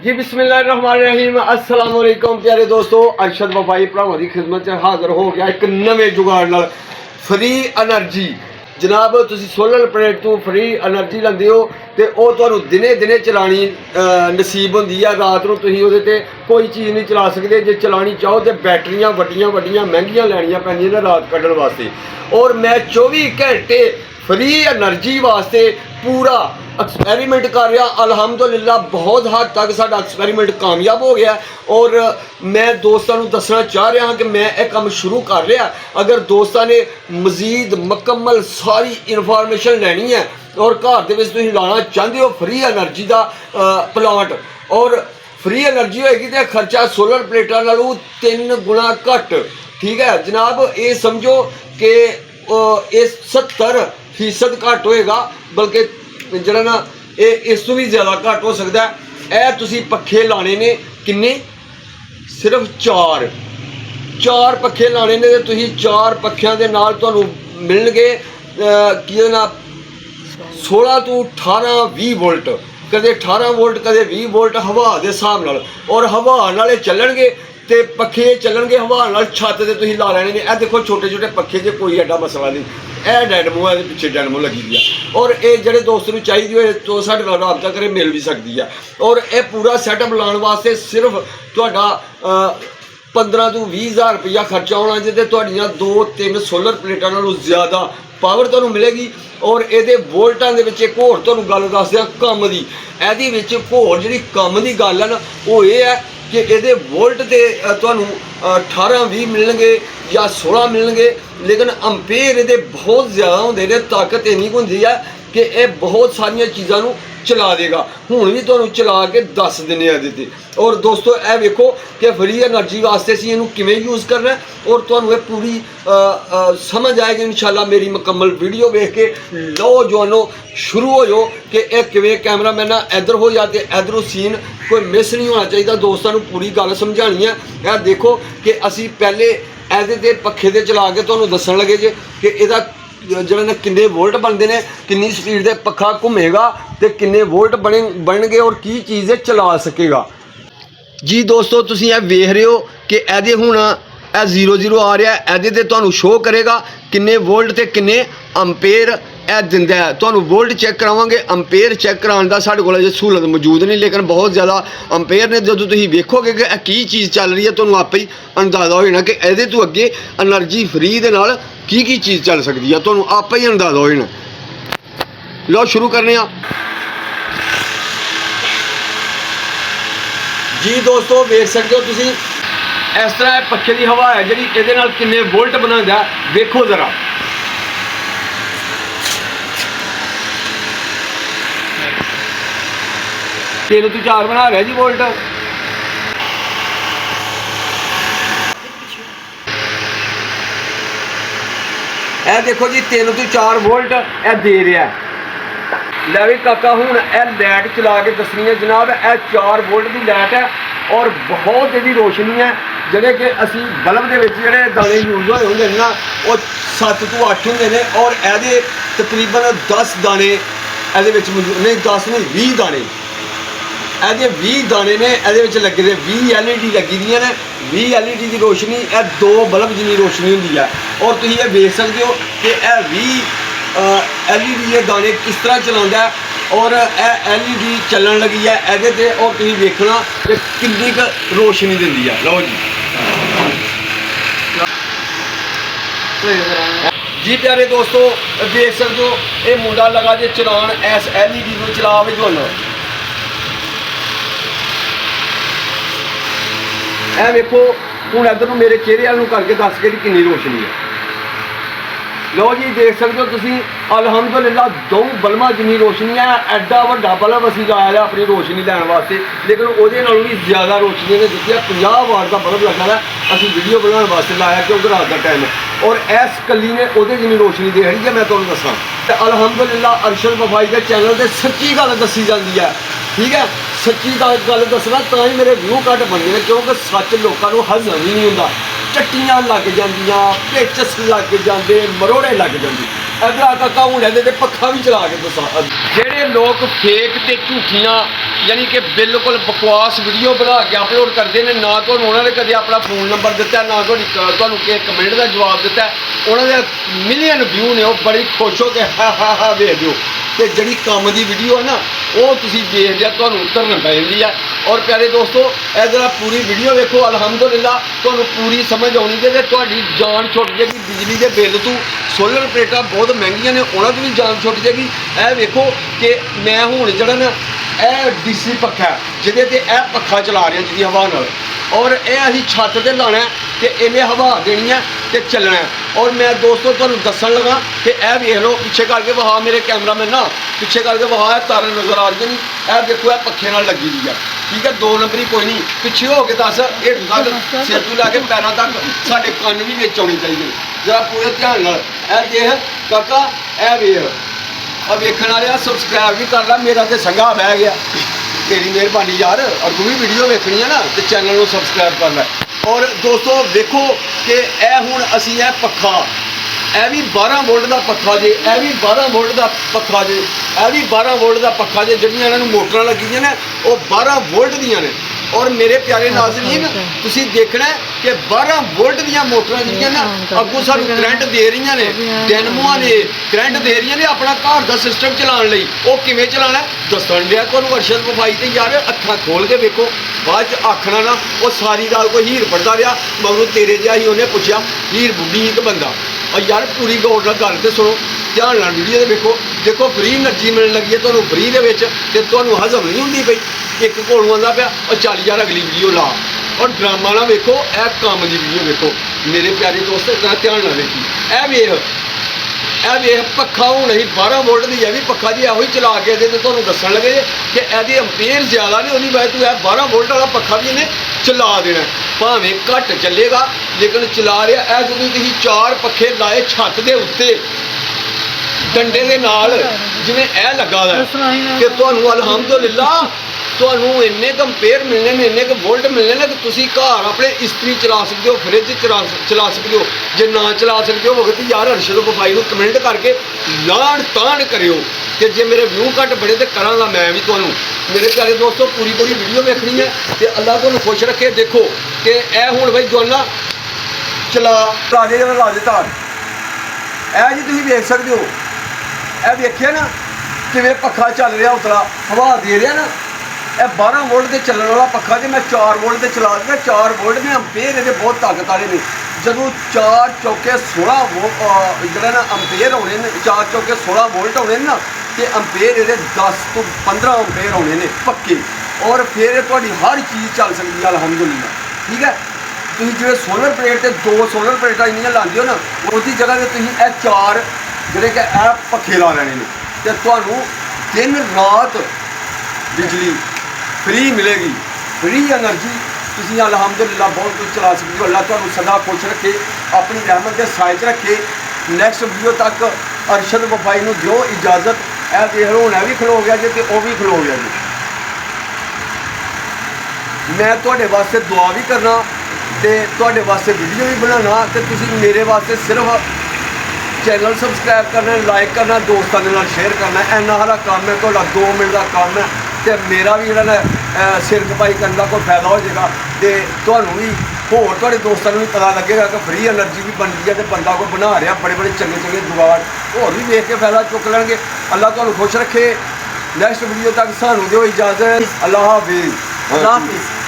जी बिस्मिल्लाहिर्रहमानिर्रहीम अस्सलाम वालेकुम प्यारे दोस्तों, अरशद वफाई भरावां दी खिदमत च हाज़र हो गया एक नवे जुगाड़ नाल फ्री एनर्जी। जनाब तुसीं सोलर प्लेट तो फ्री एनर्जी लैंदे हो ते ओह तुहानूं दिने दिने चलानी नसीब होंदी है। रात नूं तुसीं ओहदे ते कोई चीज़ नहीं चला सकदे। जे चलानी चाहो तो बैटरियां वड्डियां वड्डियां महंगियां लैनियां पैंदियां ने रात कड्ढण वास्ते। और मैं 24 घंटे फ्री एनर्जी वास्ते पूरा एक्सपैरीमेंट कर रहा। अल्हम्दुलिल्लाह बहुत हद तक साडा एक्सपैरीमेंट कामयाब हो गया। और मैं दोस्तों को दसना चाह रहा कि मैं एक काम शुरू कर रहा। अगर दोस्तों ने मजीद मुकम्मल सारी इन्फॉर्मेशन लैनी है और घर दे विच तुसीं लाना चाहते हो फ्री एनर्जी का प्लांट और फ्री एनर्जी होएगी तो खर्चा सोलर प्लेटा नालों 3 गुणा घट। ठीक है जनाब, ये समझो कि ये 70% घट होएगा, बल्कि जरा ना ये इस तो भी ज़्यादा घट हो सकता है। यह तुसी पखे लाने ने किन्ने सिर्फ 4 पखे लाने ने। तुसी 4 पखियां दे नाल तुहानूं मिलणगे की ना 16 तो 18-20 वोल्ट, कदे 18 वोल्ट कदे 20 वोल्ट हवा के हिसाब नाल। और हवा नाले चलणगे ते पखे चलणगे हवा नाल। छत ते तुसीं ला लैणे ने। यह देखो छोटे छोटे पखे जे कोई एडा मसला नहीं। यह डायनमो है, पिछे डायनमो लगी हुई है। और ये जोड़े दोस्त को चाहिए हो तो साढ़े नाल राबता करे, मिल भी सकती है। और यह पूरा सैटअप लाने वास्ते सिर्फ तुहाडा 15 तो 20 हज़ार रुपया खर्चा होना चाहिए। तुहाडियां 2-3 सोलर प्लेटां नालों ज़्यादा पावर तुहानूं मिलेगी। और ये वोल्टां दे विच एक होर तुहानूं गल दस दियां कम दी। इहदे विच होर जिहड़ी कम दी गल है ना वो ये है कि ये वोल्ट तो तुहानूं 18-20 मिलणगे या 16 मिलणगे, लेकिन अंपेयर ये बहुत ज़्यादा होंदे ने। ताकत इन्नी होंदी है कि यह बहुत सारिया चीज़ों को चला देगा। हुण भी तुहानूं चला के दस दिने ये। और दोस्तों यह वेखो कि फ्री एनर्जी वास्ते असीं इहनूं किवें यूज़ करना है और तुहानूं यह पूरी समझ आएगी इंशाअल्लाह मेरी मुकम्मल वीडियो वेख के। लो जवानों शुरू हो जाओ कि यह किवें कैमरा मैन इधर हो जाते इधरों सीन कोई मिस नहीं होना चाहिए। दोस्तों को पूरी गल समझानी है। यह देखो कि असीं पहले ਇਹਦੇ पखे ते चला के तुहानूं दस्सण लगे जे कि ਇਹਦਾ ਜਿਹੜਾ ना किन्ने वोल्ट बनते हैं, किन्नी स्पीड से पखा घूमेगा तो किन्ने वोल्ट बनणगे और की चीज़ चला सकेगा। जी दोस्तों तुसीं ये वेख रहे हो कि ਇਹਦੇ हुण ਇਹ 0-0 आ रहा है। ਇਹਦੇ ते तुहानूं शो करेगा किन्ने वोल्ट ते किन्ने अंपेयर यह दिंदा है। तुहानूं वोल्ट चेक करावांगे, अंपेयर चेक कराने का साडे कोल सहूलत मौजूद नहीं, लेकिन बहुत ज़्यादा अंपेयर ने। जो तुसीं वेखोगे कि की चीज़ चल रही है तुहानूं आपे ही अंदाज़ा हो जाना कि ਇਹਦੇ तो अगे एनर्जी फ्री दे नाल की चीज़ चल सकती है। तुहानूं आपे ही अंदाज़ा हो जाना। लो शुरू करने आ। जी दोस्तों वेख सकते हो तुसीं इस तरह पखे की हवा है जी ये किन्ने वोल्ट बनाता है। वेखो जरा तीन तो 4 बना रहा जी वोल्ट। यह देखो जी 3 तो 4 वोल्ट यह दे रहा है। लै भी काका हूँ यह लाइट चला के दसनी है जनाब। यह 4 वोल्ट की लाइट है और बहुत यदी रोशनी है। जोड़े कि असी बल्ब के जोड़े दाने यूज होए होंगे ना वो 7 तो 8 होंगे ने। और ये तकरीबन 10 दाने ये नहीं 10 नहीं 20 दाने ये 20 दाने ने ये लगे दे। 20 LED लगी दी ने। 20 LED की रोशनी यह 2 बल्ब जिनी रोशनी होंगी है। और तुम ये देख सकते हो कि यह 20 LED के दाने किस तरह चलाता है और यह LED चलन लगी है ये। और तुम देखना कि कितनी रोशनी दिंदी है। लो जी प्यारे दोस्तों देख सकते हो ये मुंडा लगा जे चलान इस LED को चला भी दोनों। यह वेखो हूँ इधर मेरे चेहरे वाल करके दस के कितनी रोशनी है। लो जी देख सकते हो तुसीं अल्हम्दुलिल्लाह 2 बल्बां जिन्नी रोशनी है। एडा वड्डा बल्ब असीं लाया अपनी रोशनी लैण वास्ते, लेकिन उहदे नालों भी ज़्यादा रोशनी ने दित्ती है। 50 वाट का बल्ब लगा है असीं वीडियो बनाने वास्ते लाया क्योंकि रात का टाइम है। और इस कली ने उहदे जिन्नी रोशनी दे रही है। मैं तुहानूं दस्सां ते अल्हम्दुलिल्लाह अरशद वफाई के चैनल ते सच्ची गल दसी जाती है। ठीक है सच्ची गल दसना तो ही मेरे व्यू घट बनते हैं क्योंकि सच लोगों को हजम ही नहीं होता। चट्टियां लग जांदियां, पेचस लग जाते, मरोड़े लग जाते। इधर काका हूँ पखा भी चला के दसा। जेडे लोग फेक ते झूठियां यानी कि बिल्कुल बकवास वीडियो बना के अपलोड करते हैं ना। तो उन्होंने कदे अपना फोन नंबर दिता ना तो कमेंट का जवाब दिता। उन्होंने मिलियन व्यू ने, वो बड़ी खुश हो के हा वेख दो। तो जी काम की वीडियो है ना वो तुम देख लिया तो उतरन पै जाती है। और प्यारे दोस्तों ए जरा पूरी वीडियो देखो, अलहमदुलिल्लाह तो पूरी समझ आनी चाहिए। थोड़ी जान छुट जाएगी बिजली के बिल तो। सोलर प्लेटा बहुत महंगिया ने, उन्होंने भी जान छुट जाएगी। यह वेखो कि मैं हूँ जरा ना DC पक्खा है जिहदे ते पक्खा चला रहे हैं जी हवा नाल, और यह असीं छत ते लाना है कि इन्हें हवा देनी है तो चलना है। और मैं दोस्तों तुहानूं दस्सण लगा कि यह वेख लो, पिछे करके वहा मेरे कैमरा मैन ना, पिछे करके वहा तारें नज़र आ रही हैं। यह देखो यह पक्खे नाल लगी हुई है, ठीक है। 2 नंबरी कोई नहीं, पिछे हो के दस हेठ तक सिर तो लैके पैरों तक साढ़े कन्न भी विच आने चाहिए। जरा पूरे ध्यान नाल यह देख काका, यह वेख। अब वेखण वाले सबसक्राइब भी कर ला, मेरा तो संघा बह गया। तेरी मेहरबानी यार, और तू भी वीडियो वेखनी है ना तो चैनल को सबसक्राइब कर लै। और दोस्तों देखो कि यह हुण असीं यह पक्खा, यह भी 12 वोल्ट का पक्खा जे, यह भी 12 वोल्ट का पक्खा जे, यह भी 12 वोल्ट का पक्खा जे। जिहड़ियां इन्हां नूं मोटरां लगी दियां ने वो 12 वोल्ट दियां ने। और मेरे प्यारे नाज़रीन तुसीं देखना है कि 12 वोल्ट दियां मोटरां जिहड़ियां ना अगों सानूं करंट दे रही ने, डायनमोआं ने करंट दे रही ने अपना घर का सिस्टम चलाउण लई। वो किवें चलाना दस्सण दिया तुहानूं अरशद वफाई। ते यार अखां खोल के वेखो, बाद च आखना ना वो सारी रात कोई हीर पढ़दा रहा, मगरों तेरे जिहा ही उन्हें पुछया हीर बुढ़ी एक बंदा। और यार पूरी गौर नाल गल ते सुनो, ध्यान नाल वीडियो ते वेखो। देखो फ्री एनर्जी मिलण लगी है तुहानूं फ्री दे विच, ते तुहानूं हज़म नहीं हुंदी पई। एक कोलों आंदा पिया और 40,000 अगली वीडियो ला। और ड्रामा ना वेखो, यह काम की वीडियो वेखो मेरे प्यारे दोस्त, इतना ध्यान नाल वेखी। यह वेख पक्खा हूँ ही 12 वोल्ट की, यह भी पक्खा जी एहो ही चला के तो तुहानूं दस्सण लगे कि यदि अंपेयर ज़्यादा ने, उहदी वजह तो यह 12 वोल्ट वाला पक्खा भी इन्हें चला देना। भावें घट चलेगा लेकिन चला रहा है। जो तुसीं 4 पक्खे लाए छत के उत्ते डंडे के नाल जिवें यह लगा कि तुहानूं अलहमदुलिल्लाह तुहानूं इन्ने क अंपेयर मिलने ने, इन्ने क वोल्ट मिलने ने कि तुसीं घर अपने इस्त्री चला सकते हो, फ्रिज चला सकते हो। जे ना चला सकते हो वक्त यार अरशद वफाई को कमेंट करके लाण ताण करियो कि जे मेरे व्यू घट बड़े तो करांगा मैं भी तुहानूं। मेरे प्यारे दोस्तों पूरी वीडियो देखनी है तो अल्लाह तुहानूं खुश रखे। देखो कि यह हुण बई जोना चला दे तार, यह जी तुसीं वेख सकते हो। यह वेखिया ना किवें पक्खा चल रहा उतला हवा दे रहा ना। यह 12 वोल्ट के चलने वाला पक्खा जो मैं 4 वोल्ट से चला दिया। 4 वोल्ट में अंपेयर ये बहुत ताकत वाले ने। जदों 4 चौके 16 जो ना अंपेयर होने, 4 चौके 16 वोल्ट होने ना, तो अंपेयर ये 10 तो 15 अंपेयर होने ने पक्के। और फिर थोड़ी हर चीज़ चल सकती है अलहमदुलिल्लाह, ठीक है। तुम जो सोलर प्लेट से 2 सोलर प्लेटा इन्नियां लाते हो ना, उसकी जगह से तुम यह 4 जोड़े कि पक्खे ला लेने तो तुहानूं दिन रात बिजली फ्री मिलेगी, फ्री एनर्जी। तुसीं अलहमदुलिल्लाह बहुत कुछ चला सकते हो। अल्लाह तुहानूं सदा खुश रखे, अपनी रहमत के साए च रखे। नैक्सट वीडियो तक अरशद वफाई नूं दिओ इजाजत। यह देख लो हुण भी खलो गया जी तो वह भी खलो गया जी। मैं तुहाडे वास्ते दुआ भी करना तो तुहाडे वास्ते वीडियो भी बनाना, तो तुसीं मेरे वास्ते सिर्फ चैनल सबसक्राइब करना, लाइक करना, दोस्तों के नाल शेयर करना। इन्ना हारा काम है, तुहाडा 2 मिनट का काम है। तो मेरा भी जिहड़ा सिर खपाई करने का कोई फायदा हो जाएगा, तो तुहानूं भी होर तुहाडे दोस्तों को भी पता लगेगा कि फ्री एनर्जी भी बनती है। तो बंदा कोई बना रहा बड़े चंगे जुगाड़, होर भी देख के फायदा चुक लेंगे। अल्लाह तुहानूं खुश रखे। नैक्सट वीडियो तक सानूं दिओ इजाजत। अल्लाह हाफिज़।